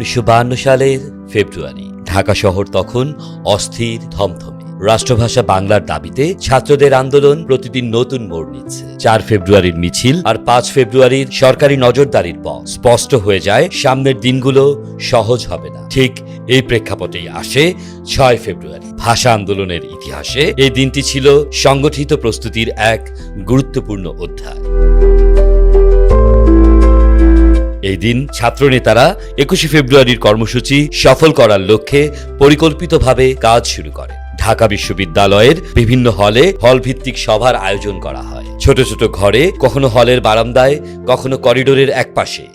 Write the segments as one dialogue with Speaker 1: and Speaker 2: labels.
Speaker 1: 1952 সালের ফেব্রুয়ারি। ঢাকা শহর তখন অস্থির, থমথমে। রাষ্ট্রভাষা বাংলার দাবিতে ছাত্রদের আন্দোলন প্রতিদিন নতুন মোড় নিচ্ছে। 4 ফেব্রুয়ারির মিছিল আর 5 ফেব্রুয়ারির সরকারি নজরদারির পর স্পষ্ট হয়ে যায় সামনের দিনগুলো সহজ হবে না। ঠিক এই প্রেক্ষাপটেই আসে 6 ফেব্রুয়ারি। ভাষা আন্দোলনের ইতিহাসে এই দিনটি ছিল সংগঠিত প্রস্তুতির এক গুরুত্বপূর্ণ অধ্যায়। এই দিন ছাত্রনেতারা 21 ফেব্রুয়ারির কর্মসূচি সফল করার লক্ষ্যে পরিকল্পিতভাবে কাজ শুরু করে। ঢাকা বিশ্ববিদ্যালয়ের বিভিন্ন হলে হলভিত্তিক সভার আয়োজন করা হয়। ছোট ছোট ঘরে, কখনো হলের বারান্দায়, কখনো করিডোরের একপাশে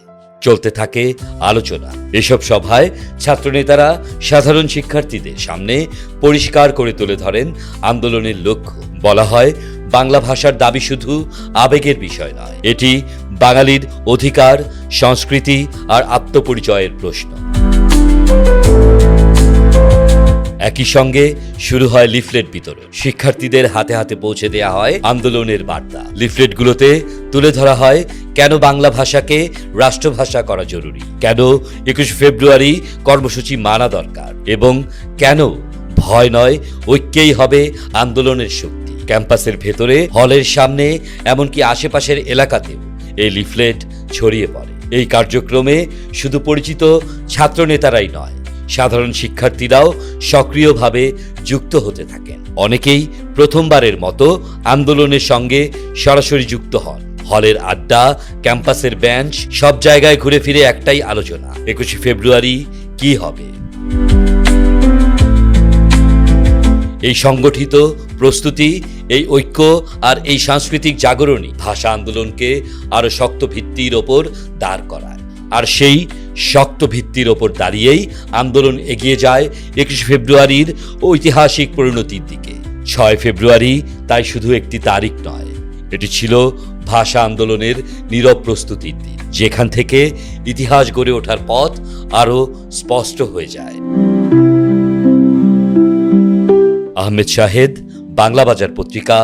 Speaker 1: চলতে থাকে আলোচনা। এসব সভায় ছাত্রনেতারা সাধারণ শিক্ষার্থীদের সামনে পরিষ্কার করে তুলে ধরেন আন্দোলনের লক্ষ্য। বলা হয়, বাংলা ভাষার দাবি শুধু আবেগের বিষয় নয়, এটি বাঙালির অধিকার, সংস্কৃতি আর আত্মপরিচয়ের প্রশ্ন। একই সঙ্গে শুরু হয় লিফলেট বিতরণ। শিক্ষার্থীদের হাতে হাতে পৌঁছে দেয়া হয় আন্দোলনের বার্তা। লিফলেটগুলোতে তুলে ধরা হয় কেন বাংলা ভাষাকে রাষ্ট্রভাষা করা জরুরি, কেন 21 ফেব্রুয়ারি কর্মসূচি মানা দরকার এবং কেন ভয় নয়, ঐক্যেই হবে আন্দোলনের শক্তি। ক্যাম্পাসের ভেতরে, হলের সামনে, এমনকি আশেপাশের এলাকাতেও এই লিফলেট ছড়িয়ে পড়ে। এই কার্যক্রমে শুধু পরিচিত ছাত্রনেতারাই নয়, সাধারণ শিক্ষার্থীরাও সক্রিয়ভাবে যুক্ত হতে থাকেন। অনেকেই প্রথমবারের মতো আন্দোলনের সঙ্গে সরাসরি যুক্ত হন। হলের আড্ডা, ক্যাম্পাসের বেঞ্চ, সব জায়গায় ঘুরে ফিরে একটাই আলোচনা, 21 ফেব্রুয়ারি কি হবে। এই সংগঠিত প্রস্তুতি, এই ঐক্য আর এই সাংস্কৃতিক জাগরণই ভাষা আন্দোলনকে আরো শক্ত ভিত্তির ওপর দাঁড় করায়। আর সেই শক্ত ভিত্তির ওপর দাঁড়িয়েই আন্দোলন এগিয়ে যায় 21 ফেব্রুয়ারির ঐতিহাসিক পরিণতির দিকে। 6 ফেব্রুয়ারি তাই শুধু একটি তারিখ নয়, এটি ছিল ভাষা আন্দোলনের নীরব প্রস্তুতির দিন, যেখান থেকে ইতিহাস গড়ে ওঠার পথ আরো স্পষ্ট হয়ে যায়। আহমেদ শাহেদ, বাংলা বাজার পত্রিকা,